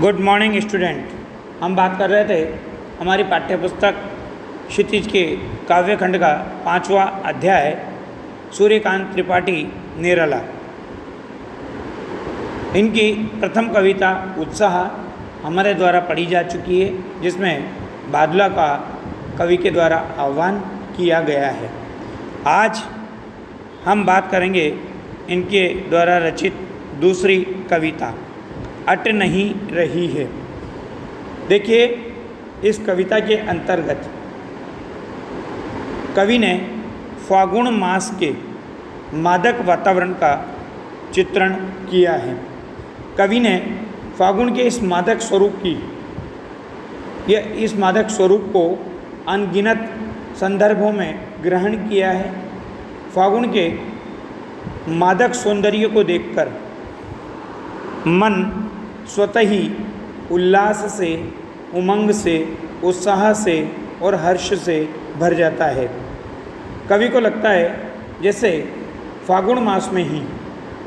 Good morning student. हम बात कर रहे थे हमारी पाठ्यपुस्तक क्षितिज के काव्यखंड का 5वां अध्याय सूर्यकांत त्रिपाठी निराला। इनकी प्रथम कविता उत्साह हमारे द्वारा पढ़ी जा चुकी है, जिसमें बादला का कवि के द्वारा आह्वान किया गया है। आज हम बात करेंगे इनके द्वारा रचित दूसरी कविता अट नहीं रही है। देखिए, इस कविता के अंतर्गत कवि ने फागुन मास के मादक वातावरण का चित्रण किया है। कवि ने फागुन के इस मादक स्वरूप को अनगिनत संदर्भों में ग्रहण किया है। फागुन के मादक सौंदर्य को देखकर मन स्वतः ही उल्लास से, उमंग से, उत्साह से और हर्ष से भर जाता है। कवि को लगता है जैसे फागुन मास में ही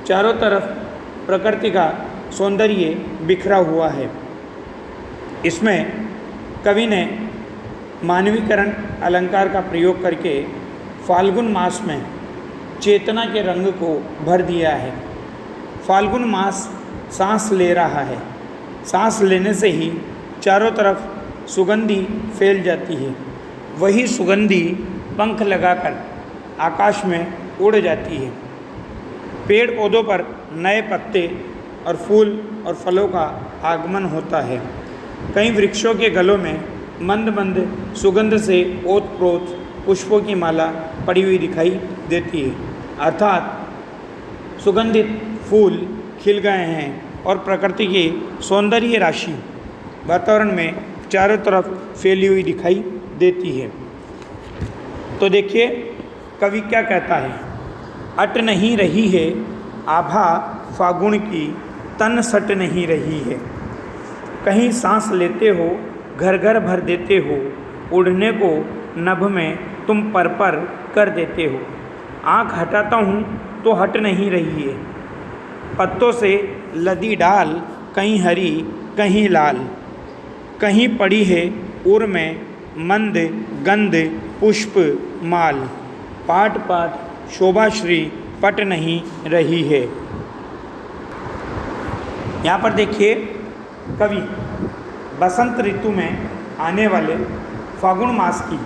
चारों तरफ प्रकृति का सौंदर्य बिखरा हुआ है। इसमें कवि ने मानवीकरण अलंकार का प्रयोग करके फाल्गुन मास में चेतना के रंग को भर दिया है। फाल्गुन मास सांस ले रहा है। सांस लेने से ही चारों तरफ सुगंधी फैल जाती है। वही सुगंधी पंख लगाकर आकाश में उड़ जाती है। पेड़ पौधों पर नए पत्ते और फूल और फलों का आगमन होता है। कई वृक्षों के गलों में मंद मंद सुगंध से ओतप्रोत पुष्पों की माला पड़ी हुई दिखाई देती है। अर्थात सुगंधित फूल खिल गए हैं और प्रकृति की सौंदर्य राशि वातावरण में चारों तरफ फैली हुई दिखाई देती है। तो देखिए, कवि क्या कहता है। अट नहीं रही है आभा फागुन की, तन सट नहीं रही है। कहीं सांस लेते हो, घर घर भर देते हो, उड़ने को नभ में तुम पर कर देते हो। आँख हटाता हूँ तो हट नहीं रही है। पत्तों से लदी डाल, कहीं हरी कहीं लाल, कहीं पड़ी है उर में मंद गंध पुष्प माल। पाट पाट शोभाश्री पट नहीं रही है। यहाँ पर देखिए, कवि बसंत ऋतु में आने वाले फागुन मास की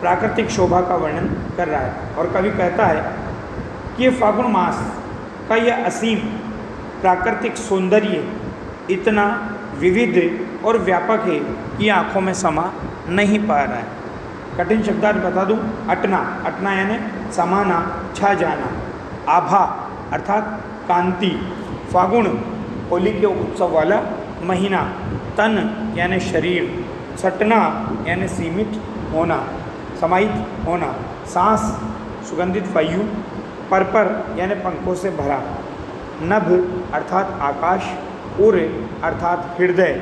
प्राकृतिक शोभा का वर्णन कर रहा है। और कवि कहता है कि ये फागुन मास का यह असीम प्राकृतिक सौंदर्य इतना विविध और व्यापक है कि आँखों में समा नहीं पा रहा है। कठिन शब्दार्थ बता दूं। अटना, अटना यानी समाना, छा जाना। आभा अर्थात कांति। फागुन होली के उत्सव वाला महीना। तन यानी शरीर। सटना यानी सीमित होना, समाहित होना। सांस सुगंधित वायु। पर यानी पंखों से भरा। नभ अर्थात आकाश। उर अर्थात हृदय।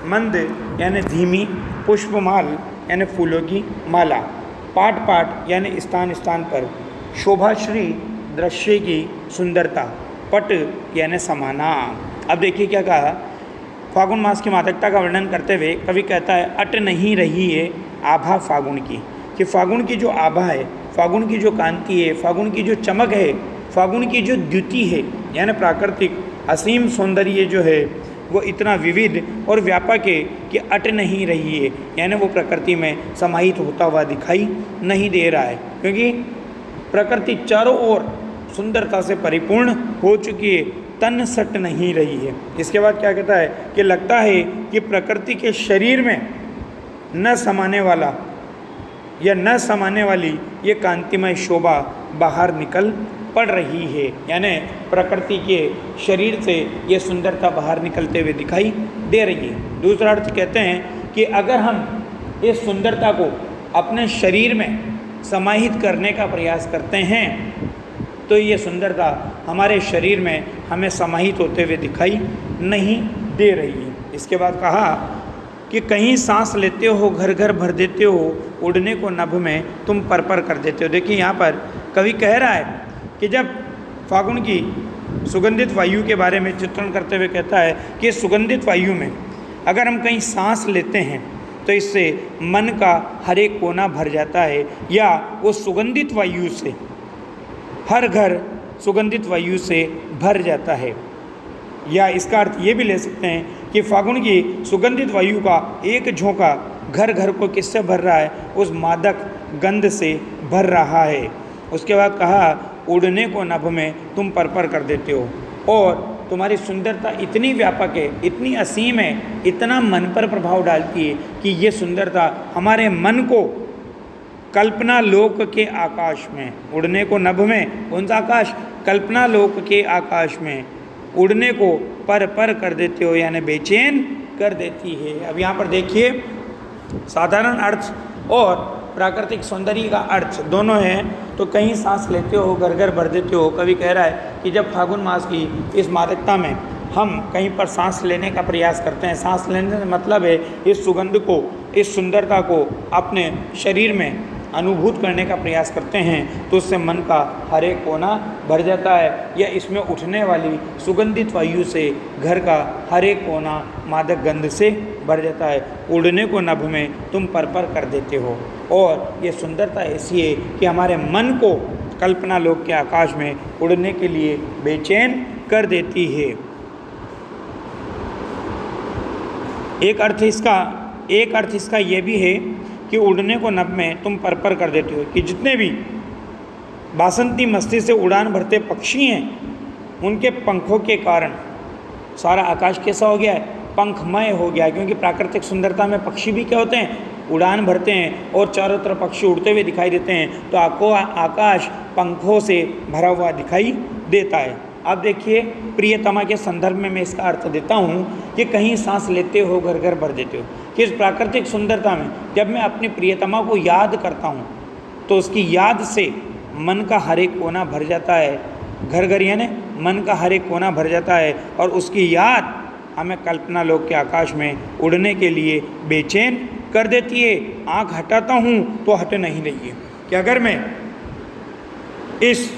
मंद यानी धीमी। पुष्पमाल यानी फूलों की माला। पाट पाट यानी स्थान स्थान पर। शोभाश्री दृश्य की सुंदरता। पट यानी समाना। अब देखिए क्या कहा। फागुन मास की मादकता का वर्णन करते हुए कवि कहता है अट नहीं रही है आभा फागुन की, कि फागुन की जो आभा है, फागुन की जो कांति है, फागुन की जो चमक है, फागुन की जो द्युति है, यानी प्राकृतिक असीम सौंदर्य जो है वो इतना विविध और व्यापक है कि अट नहीं रही है, यानी वो प्रकृति में समाहित होता हुआ दिखाई नहीं दे रहा है। क्योंकि प्रकृति चारों ओर सुंदरता से परिपूर्ण हो चुकी है, तन सट नहीं रही है। इसके बाद क्या कहता है कि लगता है कि प्रकृति के शरीर में न समाने वाला या न समाने वाली ये कांतिमय शोभा बाहर निकल पड़ रही है, यानी प्रकृति के शरीर से ये सुंदरता बाहर निकलते हुए दिखाई दे रही है। दूसरा अर्थ कहते हैं कि अगर हम इस सुंदरता को अपने शरीर में समाहित करने का प्रयास करते हैं तो ये सुंदरता हमारे शरीर में हमें समाहित होते हुए दिखाई नहीं दे रही है। इसके बाद कहा कि कहीं सांस लेते हो, घर घर भर देते हो, उड़ने को नभ में तुम पर कर देते हो। देखिए, यहाँ पर कवि कह रहा है कि जब फागुन की सुगंधित वायु के बारे में चित्रण करते हुए कहता है कि सुगंधित वायु में अगर हम कहीं सांस लेते हैं तो इससे मन का हर एक कोना भर जाता है, या वो सुगंधित वायु से हर घर सुगंधित वायु से भर जाता है। या इसका अर्थ ये भी ले सकते हैं कि फागुन की सुगंधित वायु का एक झोंका घर घर को किससे भर रहा है? उस मादक गंध से भर रहा है। उसके बाद कहा उड़ने को नभ में तुम पर कर देते हो, और तुम्हारी सुंदरता इतनी व्यापक है, इतनी असीम है, इतना मन पर प्रभाव डालती है कि ये सुंदरता हमारे मन को कल्पना लोक के आकाश में, उड़ने को नभ में कौन सा आकाश? कल्पना लोक के आकाश में उड़ने को पर कर देते हो, यानी बेचैन कर देती है। अब यहाँ पर देखिए साधारण अर्थ और प्राकृतिक सौंदर्य का अर्थ दोनों हैं। तो कहीं सांस लेते हो घर घर भर देते हो। कवि कह रहा है कि जब फागुन मास की इस मादकता में हम कहीं पर सांस लेने का प्रयास करते हैं, सांस लेने का मतलब है इस सुगंध को, इस सुंदरता को अपने शरीर में अनुभूत करने का प्रयास करते हैं, तो उससे मन का हर एक कोना भर जाता है, या इसमें उठने वाली सुगंधित वायु से घर का हर एक कोना मादक गंध से भर जाता है। उड़ने को नभ में तुम पर कर देते हो, और ये सुंदरता ऐसी है कि हमारे मन को कल्पना लोक के आकाश में उड़ने के लिए बेचैन कर देती है। एक अर्थ इसका ये भी है कि उड़ने को नभ में तुम पर कर देते हो, कि जितने भी बासंती मस्ती से उड़ान भरते पक्षी हैं उनके पंखों के कारण सारा आकाश कैसा हो गया है? पंखमय हो गया है। क्योंकि प्राकृतिक सुंदरता में पक्षी भी क्या होते हैं? उड़ान भरते हैं, और चारों तरफ पक्षी उड़ते हुए दिखाई देते हैं, तो आपको आकाश पंखों से भरा हुआ दिखाई देता है। अब देखिए प्रियतमा के संदर्भ में मैं इसका अर्थ देता हूँ कि कहीं सांस लेते हो घर घर भर देते हो, कि इस प्राकृतिक सुंदरता में जब मैं अपनी प्रियतमा को याद करता हूँ तो उसकी याद से मन का हर एक कोना भर जाता है। घर घर यानी मन का हर एक कोना भर जाता है, और उसकी याद हमें कल्पना लोक के आकाश में उड़ने के लिए बेचैन कर देती है। आँख हटाता हूँ तो हट नहीं रही है कि अगर मैं इस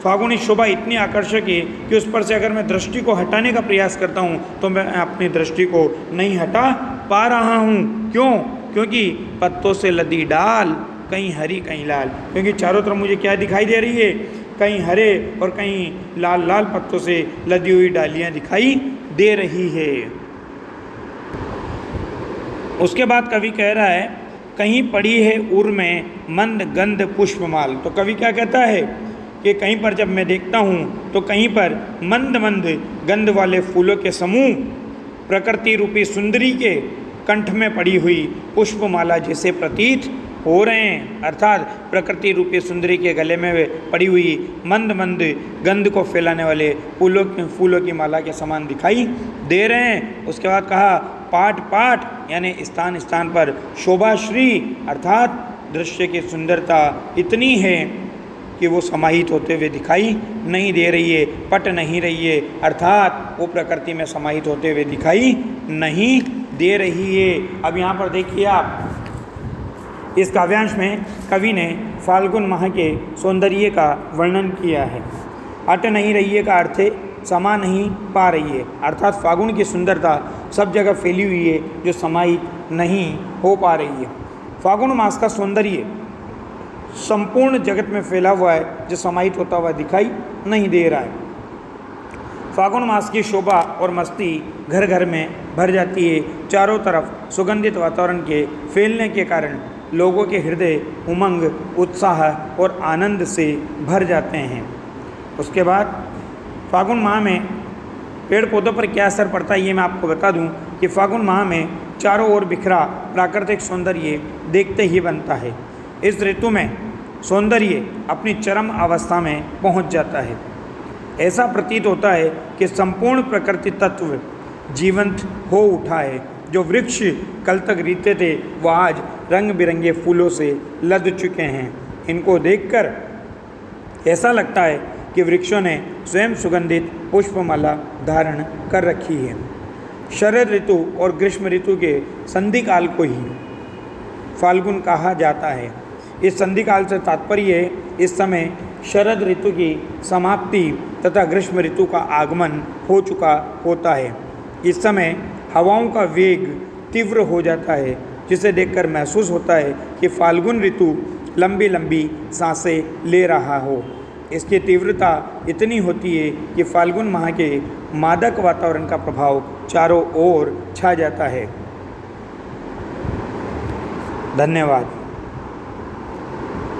फागुनी शोभा इतनी आकर्षक है कि उस पर से अगर मैं दृष्टि को हटाने का प्रयास करता हूँ तो मैं अपनी दृष्टि को नहीं हटा पा रहा हूँ। क्यों? क्योंकि पत्तों से लदी डाल, कहीं हरी कहीं लाल। क्योंकि चारों तरफ मुझे क्या दिखाई दे रही है? कहीं हरे और कहीं लाल लाल पत्तों से लदी हुई डालियाँ दिखाई दे रही है। उसके बाद कवि कह रहा है कहीं पड़ी है उर में मंद गंध पुष्पमाल। तो कवि क्या कहता है कि कहीं पर जब मैं देखता हूँ तो कहीं पर मंद मंद गंध वाले फूलों के समूह प्रकृति रूपी सुंदरी के कंठ में पड़ी हुई पुष्पमाला जैसे प्रतीत हो रहे हैं। अर्थात प्रकृति रूपी सुंदरी के गले में पड़ी हुई मंद मंद गंध को फैलाने वाले फूलों की माला के समान दिखाई दे रहे हैं। उसके बाद कहा पाट पाट यानी स्थान स्थान पर शोभाश्री, अर्थात दृश्य की सुंदरता इतनी है कि वो समाहित होते हुए दिखाई नहीं दे रही है, पट नहीं रही है, अर्थात वो प्रकृति में समाहित होते हुए दिखाई नहीं दे रही है। अब यहाँ पर देखिए आप इस काव्यांश में कवि ने फाल्गुन माह के सौंदर्य का वर्णन किया है। अट नहीं रही है का अर्थ है समा नहीं पा रही है, अर्थात फागुन की सुंदरता सब जगह फैली हुई है जो समाहित नहीं हो पा रही है। फागुन मास का सौंदर्य संपूर्ण जगत में फैला हुआ है जो समाहित होता हुआ दिखाई नहीं दे रहा है। फागुन मास की शोभा और मस्ती घर घर में भर जाती है। चारों तरफ सुगंधित वातावरण के फैलने के कारण लोगों के हृदय उमंग, उत्साह और आनंद से भर जाते हैं। उसके बाद फागुन माह में पेड़ पौधों पर क्या असर पड़ता है ये मैं आपको बता दूं कि फागुन माह में चारों ओर बिखरा प्राकृतिक सौंदर्य देखते ही बनता है। इस ऋतु में सौंदर्य अपनी चरम अवस्था में पहुंच जाता है। ऐसा प्रतीत होता है कि संपूर्ण प्रकृति तत्व जीवंत हो उठा है। जो वृक्ष कल तक रीते थे वह आज रंग बिरंगे फूलों से लद चुके हैं। इनको देखकर ऐसा लगता है कि वृक्षों ने स्वयं सुगंधित पुष्पमाला धारण कर रखी है। शरद ऋतु और ग्रीष्म ऋतु के संधि काल को ही फाल्गुन कहा जाता है। इस संधि काल से तात्पर्य है इस समय शरद ऋतु की समाप्ति तथा ग्रीष्म ऋतु का आगमन हो चुका होता है। इस समय हवाओं का वेग तीव्र हो जाता है, जिसे देखकर महसूस होता है कि फाल्गुन ऋतु लंबी लंबी सांसें ले रहा हो। इसकी तीव्रता इतनी होती है कि फाल्गुन माह के मादक वातावरण का प्रभाव चारों ओर छा जाता है। धन्यवाद।